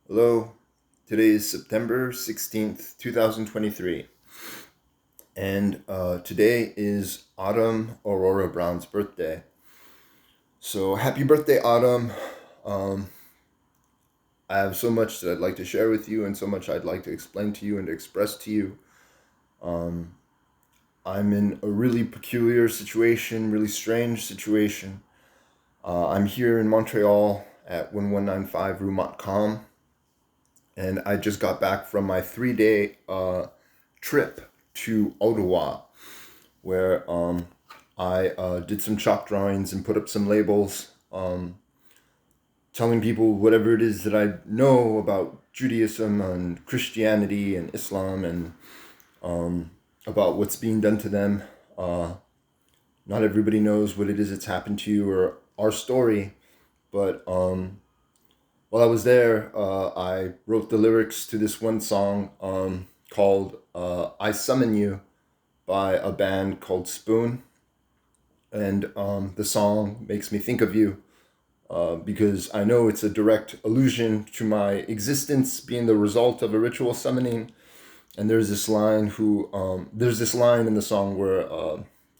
Hello, today is September 16th, 2023, and today is Autumn Aurora Brown's birthday. So, happy birthday, Autumn. Um, I have so much that I'd like to share with you, and so much I'd like to explain to you and express to you. Um, I'm in a really peculiar situation, really strange situation. I'm here in Montreal at 1195 Rue Montcalm, and I just got back from my 3 day trip to Ottawa, where I did some chalk drawings and put up some labels, telling people whatever it is that I know about Judaism and Christianity and Islam and um, about what's being done to them. Uh, Not everybody knows what it is that's happened to you or our story, but while I was there, I wrote the lyrics to this one song called I Summon You by a band called Spoon. And the song makes me think of you because I know it's a direct allusion to my existence being the result of a ritual summoning. And there's this line in the song where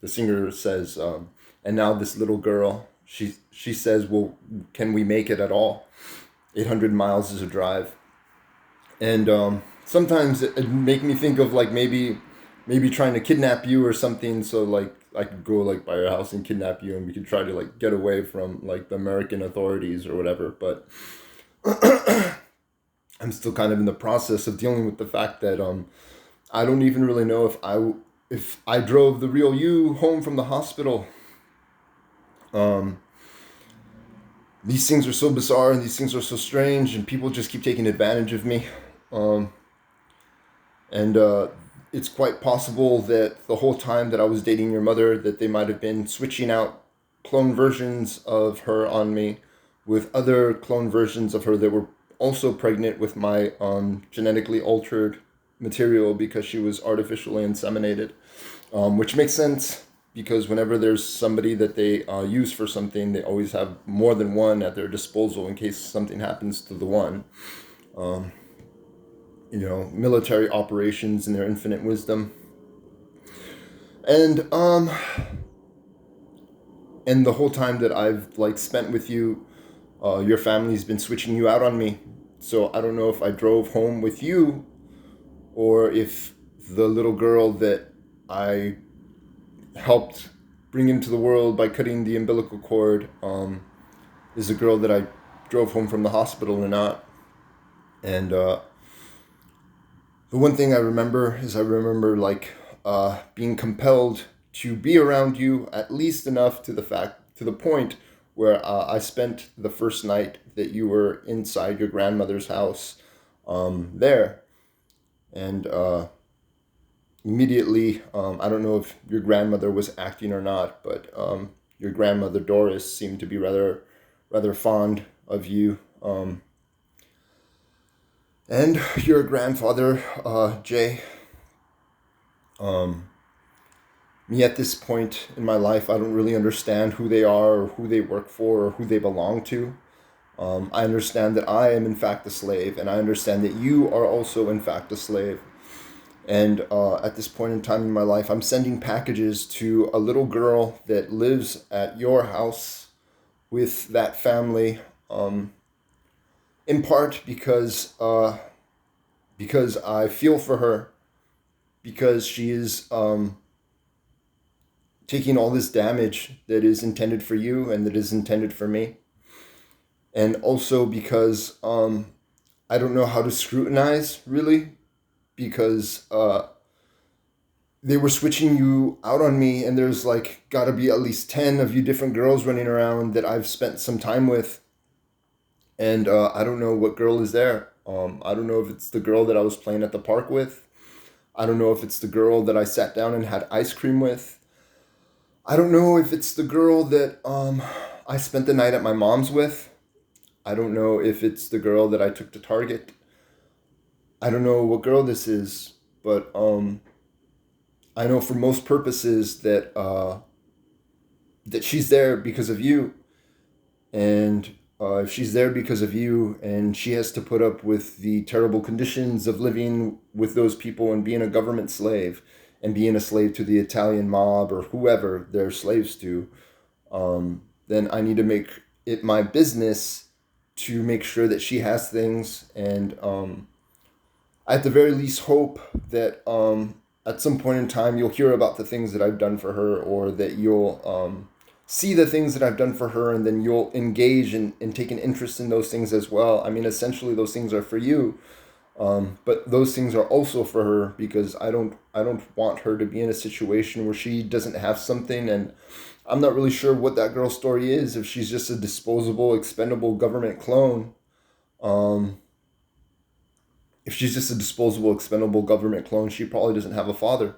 the singer says, "And now this little girl, she says, well, can we make it at all? 800 miles is a drive." And sometimes it make me think of like maybe trying to kidnap you or something, so like I could go like by your house and kidnap you and we could try to like get away from like the American authorities or whatever. But I'm still kind of in the process of dealing with the fact that I don't even really know if I drove the real you home from the hospital. um these things are so bizarre and these things are so strange and people just keep taking advantage of me. um and It's quite possible that the whole time that I was dating your mother, that they might have been switching out clone versions of her on me with other clone versions of her that were also pregnant with my genetically altered material because she was artificially inseminated, which makes sense because whenever there's somebody that they use for something, they always have more than one at their disposal in case something happens to the one. Um, Military operations in their infinite wisdom. And and the whole time that I've like spent with you, your family's been switching you out on me. So I don't know if I drove home with you or if the little girl that I helped bring into the world by cutting the umbilical cord is a girl that I drove home from the hospital or not. And the one thing I remember is I remember like being compelled to be around you at least enough to the point where I spent the first night that you were inside your grandmother's house there. And immediately, I don't know if your grandmother was acting or not, but your grandmother Doris seemed to be rather fond of you. And your grandfather Jay. Um, Me at this point in my life, I don't really understand who they are or who they work for or who they belong to. I understand that I am in fact a slave, and I understand that you are also in fact a slave. And at this point in time in my life, I'm sending packages to a little girl that lives at your house with that family, in part because I feel for her, because she is taking all this damage that is intended for you and that is intended for me, and also because I don't know how to scrutinize really, because they were switching you out on me, and there's like got to be at least 10 of you different girls running around that I've spent some time with, and I don't know what girl is there. I don't know if it's the girl that I was playing at the park with. I don't know if it's the girl that I sat down and had ice cream with. I don't know if it's the girl that I spent the night at my mom's with. I don't know if it's the girl that I took to Target. I don't know what girl this is, but I know for most purposes that she's there because of you, and if she's there because of you and she has to put up with the terrible conditions of living with those people and being a government slave and being a slave to the Italian mob or whoever they're slaves to, then I need to make it my business to make sure that she has things. And I at the very least hope that at some point in time you'll hear about the things that I've done for her, or that you'll see the things that I've done for her, and then you'll engage and take an interest in those things as well. I mean, essentially, those things are for you, but those things are also for her, because I don't want her to be in a situation where she doesn't have something. And I'm not really sure what that girl's story is, if she's just a disposable, expendable government clone. Um, if she's just a disposable, expendable government clone, she probably doesn't have a father.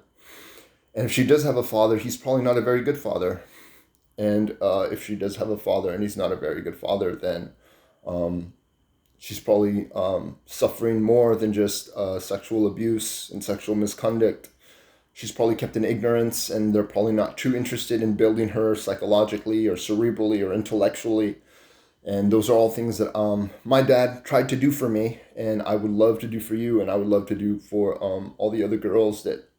And if she does have a father, he's probably not a very good father. And if she does have a father and he's not a very good father, then um, she's probably suffering more than just sexual abuse and sexual misconduct. She's probably kept in ignorance, and they're probably not too interested in building her psychologically or cerebrally or intellectually. And those are all things that my dad tried to do for me, and I would love to do for you, and I would love to do for all the other girls that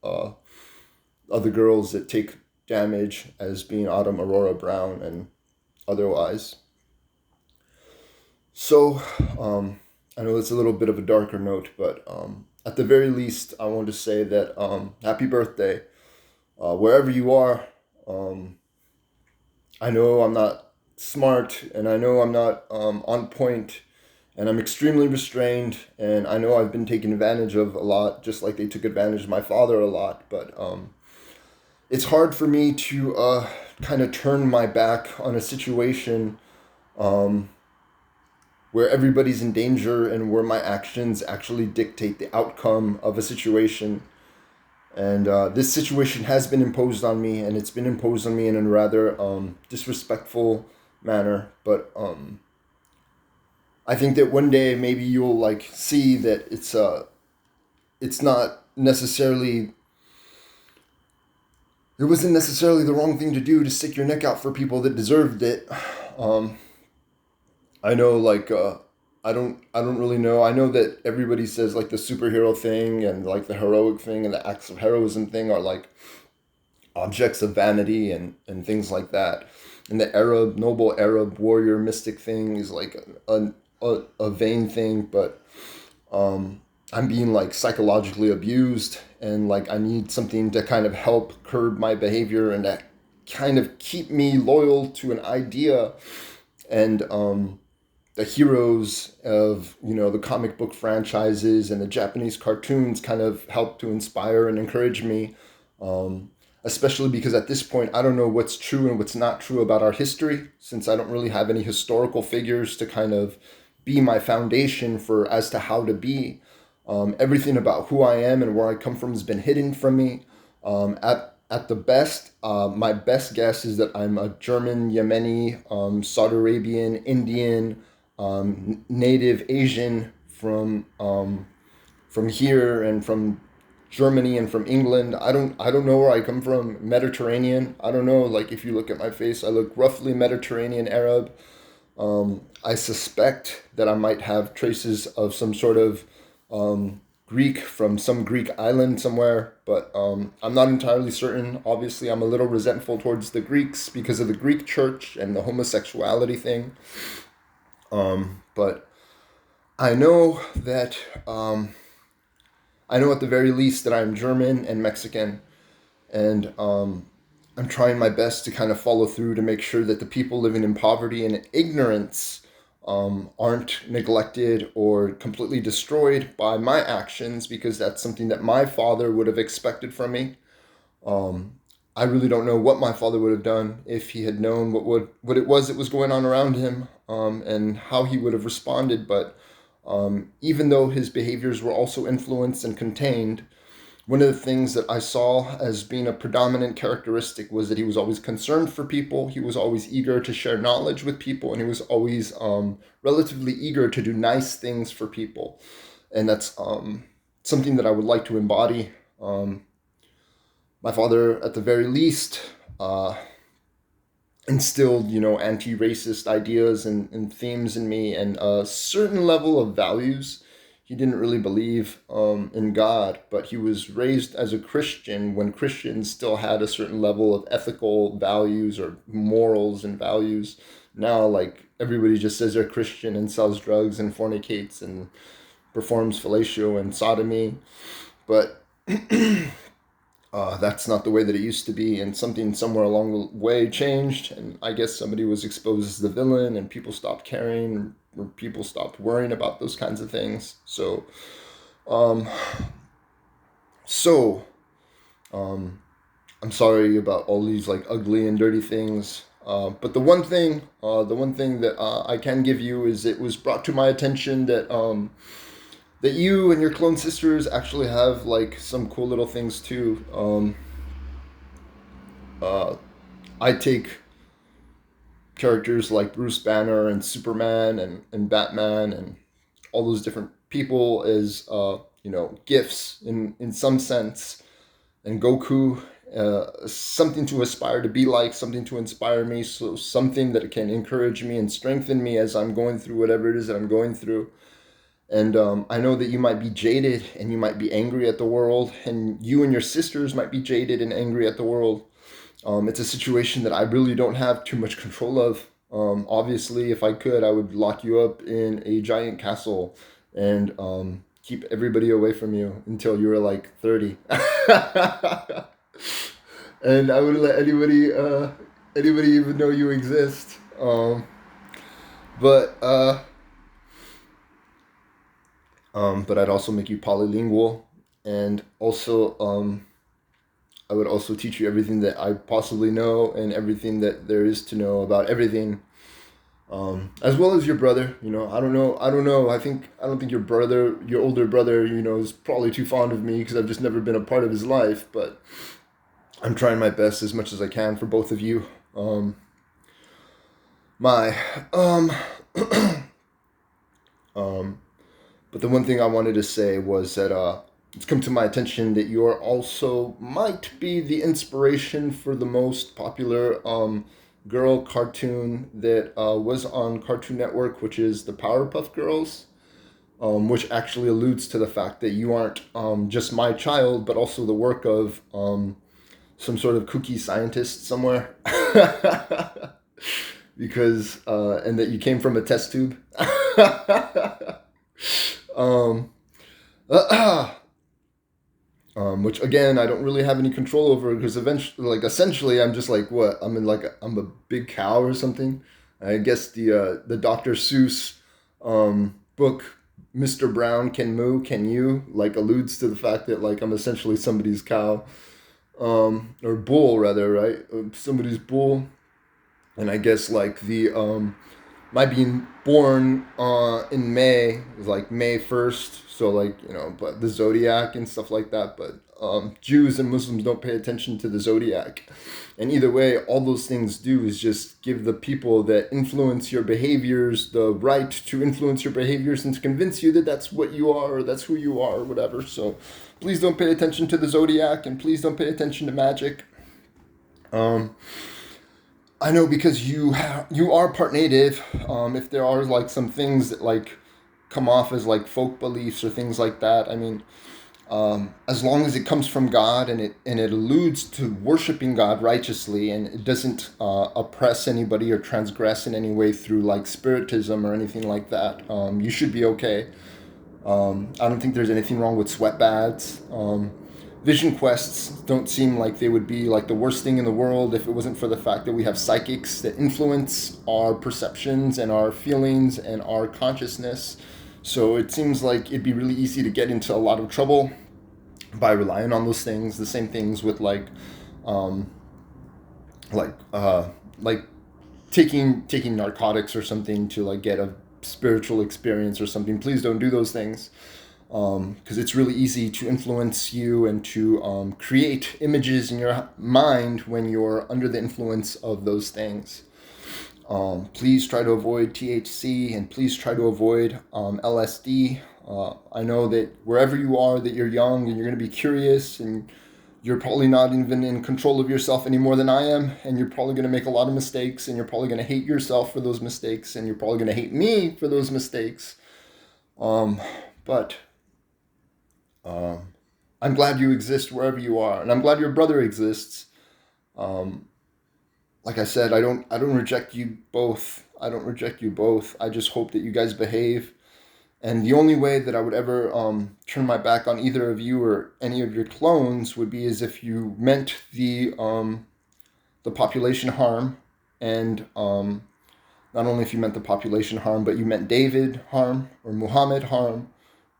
take damage as being Autumn Aurora Brown and otherwise. So I know it's a little bit of a darker note, but at the very least, I want to say that happy birthday, wherever you are. Um, I know I'm not smart, and I know I'm not on point, and I'm extremely restrained, and I know I've been taken advantage of a lot, just like they took advantage of my father a lot. But it's hard for me to kind of turn my back on a situation um, where everybody's in danger and where my actions actually dictate the outcome of a situation. And this situation has been imposed on me, and it's been imposed on me in a rather disrespectful manner. But I think that one day maybe you'll like see that it's not necessarily, it wasn't necessarily the wrong thing to do to stick your neck out for people that deserved it. Um, I know, like, I don't really know. I know that everybody says like the superhero thing and like the heroic thing and the acts of heroism thing are like objects of vanity and things like that. And the Arab, noble Arab warrior mystic thing is like a vain thing, but I'm being like psychologically abused, and like I need something to kind of help curb my behavior and to kind of keep me loyal to an idea. And the heroes of, the comic book franchises and the Japanese cartoons kind of help to inspire and encourage me. Especially because at this point I don't know what's true and what's not true about our history, since I don't really have any historical figures to kind of be my foundation for as to how to be. Everything about who I am and where I come from has been hidden from me. At the best, my best guess is that I'm a German, Yemeni, Saudi Arabian, Indian, native Asian from here and from Germany and from England. I don't know where I come from. Mediterranean. I don't know. Like if you look at my face, I look roughly Mediterranean Arab. I suspect that I might have traces of some sort of Greek from some Greek island somewhere, but I'm not entirely certain. Obviously, I'm a little resentful towards the Greeks because of the Greek church and the homosexuality thing. But I know that I know at the very least that I'm German and Mexican, and I'm trying my best to kind of follow through to make sure that the people living in poverty and ignorance aren't neglected or completely destroyed by my actions, because that's something that my father would have expected from me. Um, I really don't know what my father would have done if he had known what it was that was going on around him, and how he would have responded. But even though his behaviors were also influenced and contained, one of the things that I saw as being a predominant characteristic was that he was always concerned for people. He was always eager to share knowledge with people, and he was always relatively eager to do nice things for people. And that's something that I would like to embody. My father, at the very least, uh, instilled, anti-racist ideas and themes in me, and a certain level of values. He didn't really believe in God, but he was raised as a Christian when Christians still had a certain level of ethical values or morals and values. Now, like, everybody just says they're Christian and sells drugs and fornicates and performs fellatio and sodomy, but that's not the way that it used to be, and something somewhere along the way changed, and I guess somebody was exposed as the villain, and people stopped caring, or people stopped worrying about those kinds of things. Um, so, um, I'm sorry about all these like ugly and dirty things. But the one thing that I can give you is it was brought to my attention that you and your clone sisters actually have like some cool little things too. Uh, I take characters like Bruce Banner and Superman and Batman and all those different people as gifts in some sense, and Goku something to aspire to be like, something to inspire me, so something that can encourage me and strengthen me as I'm going through whatever it is that I'm going through. And I know that you might be jaded and you might be angry at the world, and you and your sisters might be jaded and angry at the world. It's a situation that I really don't have too much control of. Obviously, if I could, I would lock you up in a giant castle and keep everybody away from you until you were like 30. And I wouldn't let anybody even know you exist. But uh, but I'd also make you polylingual, and also I would also teach you everything that I possibly know and everything that there is to know about everything, as well as your brother. I don't know. I don't know. I don't think your older brother, is probably too fond of me because I've just never been a part of his life. But I'm trying my best as much as I can for both of you. My um, but the one thing I wanted to say was that it's come to my attention that you are also might be the inspiration for the most popular girl cartoon that was on Cartoon Network, which is the Powerpuff Girls, which actually alludes to the fact that you aren't just my child, but also the work of some sort of kooky scientist somewhere. Because and that you came from a test tube. um, which again I don't really have any control over, because eventually, like, essentially, I'm just like, what, I'm a big cow or something. I guess the Dr. Seuss book, Mr. Brown Can Moo Can You, like, alludes to the fact that, like, I'm essentially somebody's cow, or bull rather, right? Somebody's bull. And I guess like the my being born in May is like May 1st, so like, but the zodiac and stuff like that. But Jews and Muslims don't pay attention to the zodiac, and either way, all those things do is just give the people that influence your behaviors the right to influence your behaviors and to convince you that that's what you are, or that's who you are, or whatever. So please don't pay attention to the zodiac, and please don't pay attention to magic. I know, because you are part native. If there are like some things that like come off as like folk beliefs or things like that, I mean, as long as it comes from God, and it alludes to worshiping God righteously, and it doesn't oppress anybody or transgress in any way through like spiritism or anything like that, you should be okay. I don't think there's anything wrong with sweat baths. Vision quests don't seem like they would be like the worst thing in the world if it wasn't for the fact that we have psychics that influence our perceptions and our feelings and our consciousness. So it seems like it'd be really easy to get into a lot of trouble by relying on those things. The same things with um, like like taking narcotics or something to like get a spiritual experience or something. Please don't do those things, because it's really easy to influence you and to create images in your mind when you're under the influence of those things. Please try to avoid THC, and please try to avoid LSD. I know that wherever you are, that you're young and you're going to be curious, and You're probably not even in control of yourself any more than I am, and you're probably going to make a lot of mistakes, and you're probably going to hate yourself for those mistakes, and you're probably going to hate me for those mistakes. But I'm glad you exist wherever you are, and I'm glad your brother exists. Like I said, I don't reject you both. I don't reject you both. I just hope that you guys behave. And the only way that I would ever turn my back on either of you or any of your clones would be as if you meant the population harm, and not only if you meant the population harm, but you meant David harm or Muhammad harm,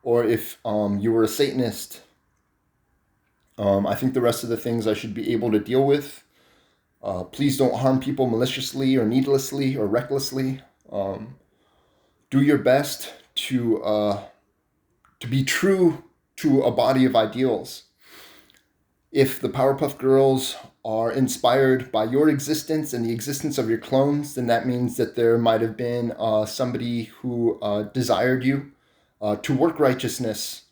or if you were a Satanist. I think the rest of the things I should be able to deal with. Please don't harm people maliciously or needlessly or recklessly. Do your best to be true to a body of ideals. If the Powerpuff Girls are inspired by your existence and the existence of your clones, then that means that there might have been somebody who desired you to work righteousness.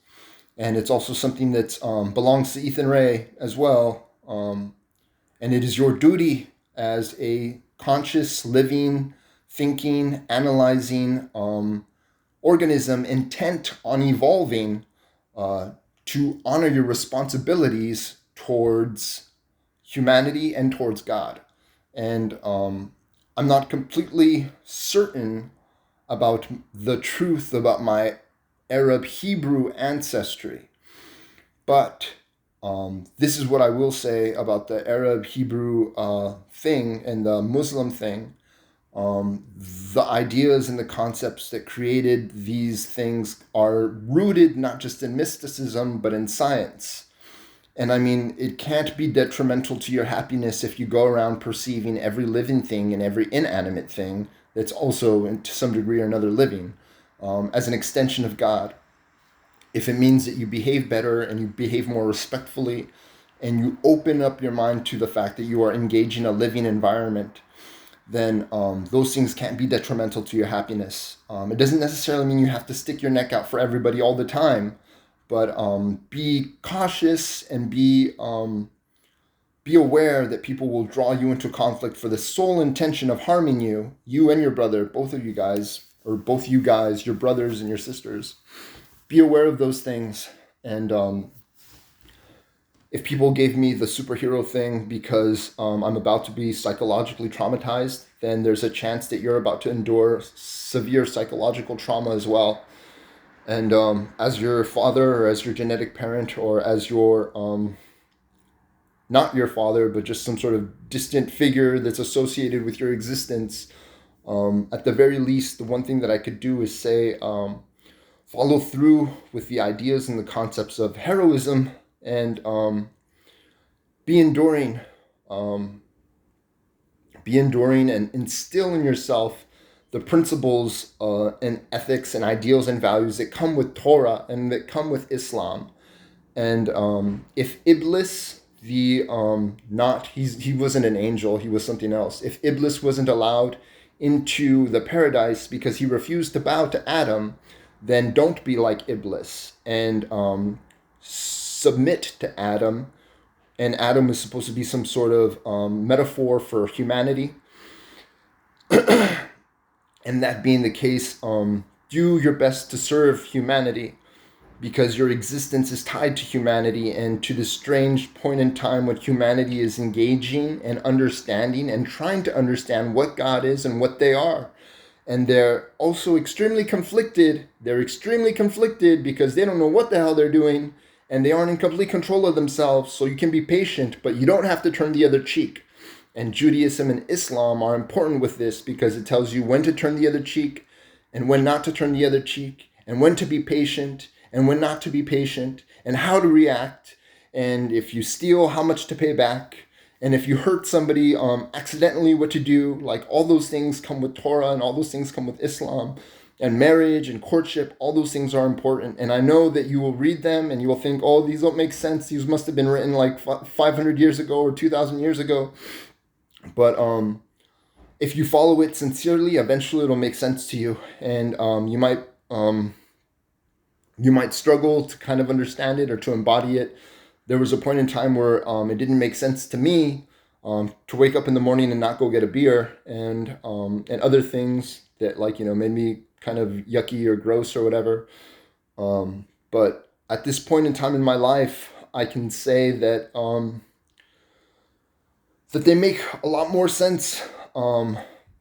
And it's also something that belongs to Ethan Ray as well. And it is your duty as a conscious, living, thinking, analyzing organism intent on evolving to honor your responsibilities towards humanity and towards God. And I'm not completely certain about the truth about my Arab Hebrew ancestry, but this is what I will say about the Arab Hebrew thing and the Muslim thing. The ideas and the concepts that created these things are rooted not just in mysticism, but in science. And I mean, it can't be detrimental to your happiness if you go around perceiving every living thing and every inanimate thing that's also, to some degree or another, living as an extension of God. If it means that you behave better and you behave more respectfully and you open up your mind to the fact that you are engaging a living environment, then those things can't be detrimental to your happiness. It doesn't necessarily mean you have to stick your neck out for everybody all the time, but be cautious and be aware that people will draw you into conflict for the sole intention of harming you, you and your brother, both of you guys, or both you guys, your brothers and your sisters. Be aware of those things. And if people gave me the superhero thing because I'm about to be psychologically traumatized, then there's a chance that you're about to endure severe psychological trauma as well. And as your father or as your genetic parent or as your, not your father, but just some sort of distant figure that's associated with your existence, at the very least, the one thing that I could do is say, follow through with the ideas and the concepts of heroism and be enduring. Be enduring and instill in yourself the principles and ethics and ideals and values that come with Torah and that come with Islam. And if Iblis, he wasn't an angel, he was something else. If Iblis wasn't allowed into the paradise because he refused to bow to Adam, then don't be like Iblis and submit to Adam. And Adam is supposed to be some sort of metaphor for humanity. And that being the case, do your best to serve humanity because your existence is tied to humanity and to this strange point in time when humanity is engaging and understanding and trying to understand what God is and what they are. And they're also extremely conflicted. They're extremely conflicted because they don't know what the hell they're doing and they aren't in complete control of themselves. So you can be patient, but you don't have to turn the other cheek. And Judaism and Islam are important with this because it tells you when to turn the other cheek and when not to turn the other cheek and when to be patient and when not to be patient and how to react. And if you steal, how much to pay back. And if you hurt somebody accidentally, what to do. Like all those things come with Torah and all those things come with Islam. And marriage and courtship, all those things are important. And I know that you will read them and you will think, oh, these don't make sense. These must have been written like 500 years ago or 2,000 years ago. But if you follow it sincerely, eventually it'll make sense to you. And you might struggle to kind of understand it or to embody it. there was a point in time where it didn't make sense to me to wake up in the morning and not go get a beer, and other things that, like, made me kind of yucky or gross or whatever. But at this point in time in my life, I can say that they make a lot more sense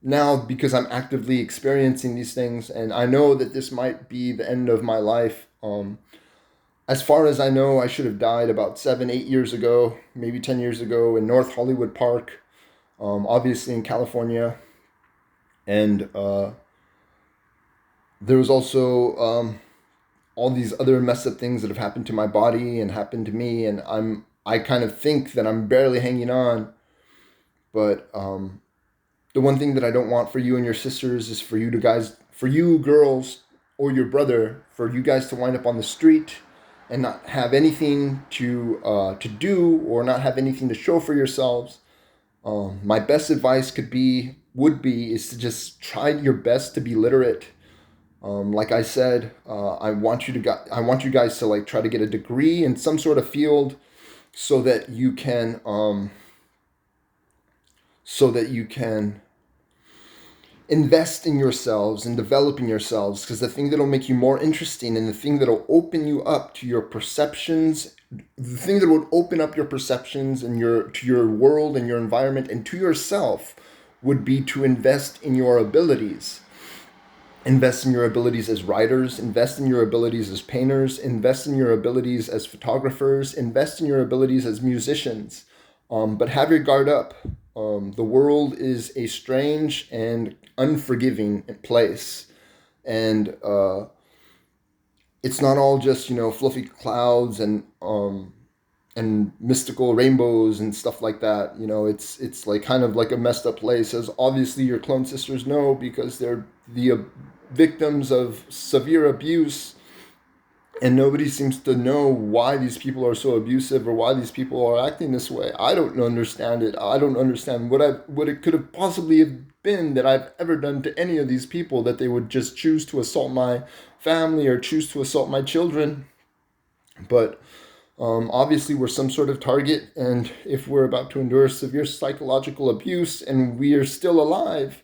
now, because I'm actively experiencing these things, and I know that this might be the end of my life. As far as I know, I should have died about 7, 8 years ago, maybe 10 years ago, in North Hollywood Park, obviously in California. And there was also all these other messed up things that have happened to my body and happened to me, and I kind of think that I'm barely hanging on. But the one thing that I don't want for you and your sisters is for you girls, or your brother, for you guys to wind up on the street and not have anything to do, or not have anything to show for yourselves. My best advice would be is to just try your best to be literate. Like I said, I want you guys to, like, try to get a degree in some sort of field, so that you can so that you can invest in yourselves and developing yourselves, because the thing that'll make you more interesting, and the thing that'll open you up to your perceptions, the thing that would open up your perceptions and to your world and your environment and to yourself, would be to invest in your abilities. Invest in your abilities as writers, invest in your abilities as painters, invest in your abilities as photographers, invest in your abilities as musicians. But have your guard up. The world is a strange and unforgiving place. And it's not all just, fluffy clouds and mystical rainbows and stuff like that. It's like kind of like a messed up place, as obviously your clone sisters know, because they're the victims of severe abuse, and nobody seems to know why these people are so abusive, or why these people are acting this way. I don't understand it. I don't understand what it could have possibly have been that I've ever done to any of these people, that they would just choose to assault my family or choose to assault my children. But obviously, we're some sort of target, and if we're about to endure severe psychological abuse and we are still alive,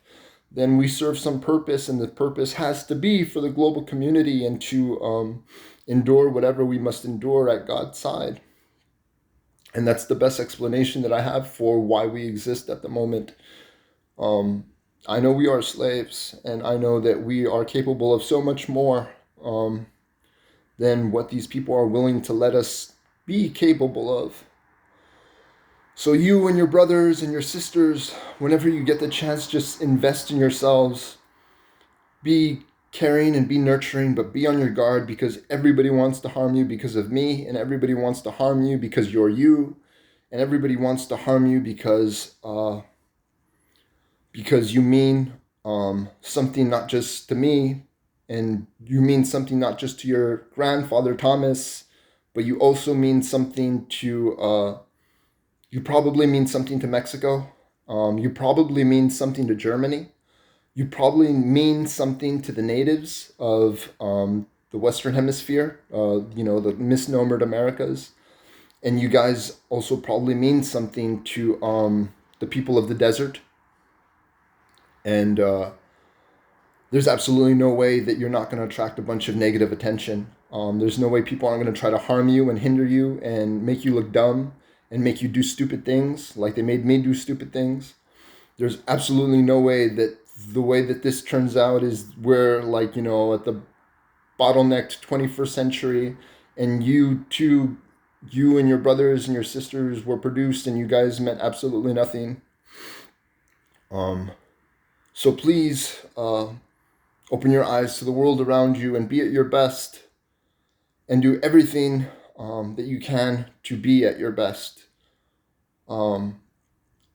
then we serve some purpose, and the purpose has to be for the global community, and to endure whatever we must endure at God's side. And that's the best explanation that I have for why we exist at the moment. I know we are slaves, and I know that we are capable of so much more than what these people are willing to let us be capable of. So you and your brothers and your sisters, whenever you get the chance, just invest in yourselves. Be caring and be nurturing, but be on your guard, because everybody wants to harm you because of me, and everybody wants to harm you because you're you, and everybody wants to harm you because you mean something not just to me, and you mean something not just to your grandfather Thomas, but you also mean something to you probably mean something to Mexico. You probably mean something to Germany. You probably mean something to the natives of the Western Hemisphere, the misnomered Americas. And you guys also probably mean something to the people of the desert. And there's absolutely no way that you're not going to attract a bunch of negative attention. There's no way people aren't going to try to harm you and hinder you and make you look dumb and make you do stupid things like they made me do stupid things. There's absolutely no way that the way that this turns out is we're, like, at the bottlenecked 21st century, and you and your brothers and your sisters were produced, and you guys meant absolutely nothing. So please open your eyes to the world around you and be at your best, and do everything that you can to be at your best. I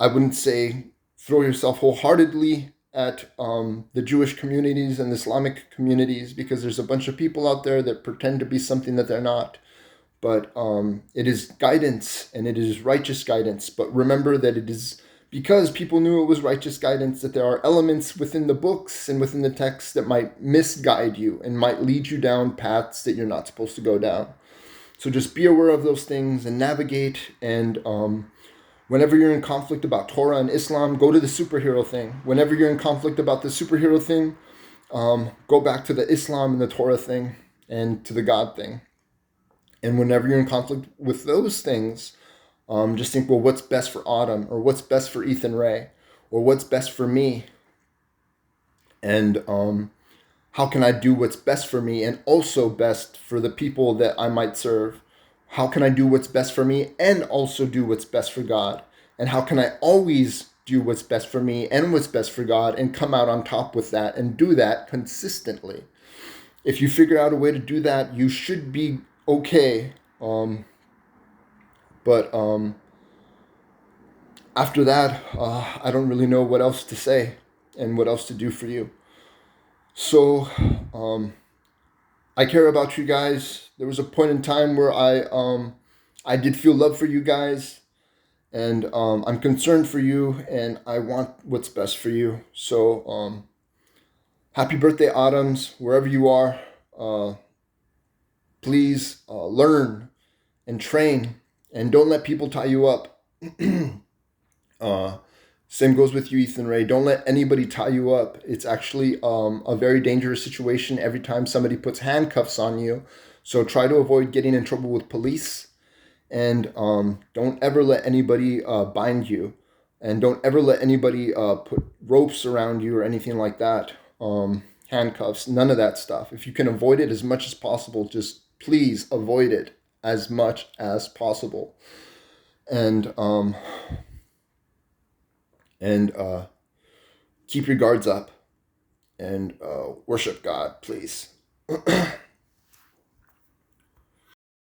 wouldn't say throw yourself wholeheartedly at the Jewish communities and Islamic communities, because there's a bunch of people out there that pretend to be something that they're not. But it is guidance, and it is righteous guidance. But remember that it is because people knew it was righteous guidance that there are elements within the books and within the text that might misguide you and might lead you down paths that you're not supposed to go down. So just be aware of those things and navigate. And whenever you're in conflict about Torah and Islam, go to the superhero thing. Whenever you're in conflict about the superhero thing, go back to the Islam and the Torah thing and to the God thing. And whenever you're in conflict with those things, just think, well, what's best for Autumn, or what's best for Ethan Ray, or what's best for me, and how can I do what's best for me and also best for the people that I might serve? How can I do what's best for me and also do what's best for God? And how can I always do what's best for me and what's best for God and come out on top with that and do that consistently? If you figure out a way to do that, you should be okay. But after that, I don't really know what else to say and what else to do for you. So, I care about you guys. There was a point in time where I did feel love for you guys, and I'm concerned for you, and I want what's best for you. So, happy birthday, Autumns, wherever you are. Please learn and train, and don't let people tie you up. Same goes with you, Ethan Ray. Don't let anybody tie you up. It's actually a very dangerous situation every time somebody puts handcuffs on you. So try to avoid getting in trouble with police. And don't ever let anybody bind you. And don't ever let anybody put ropes around you or anything like that. Handcuffs, none of that stuff. If you can avoid it as much as possible, just please avoid it as much as possible. And keep your guards up and worship God, please.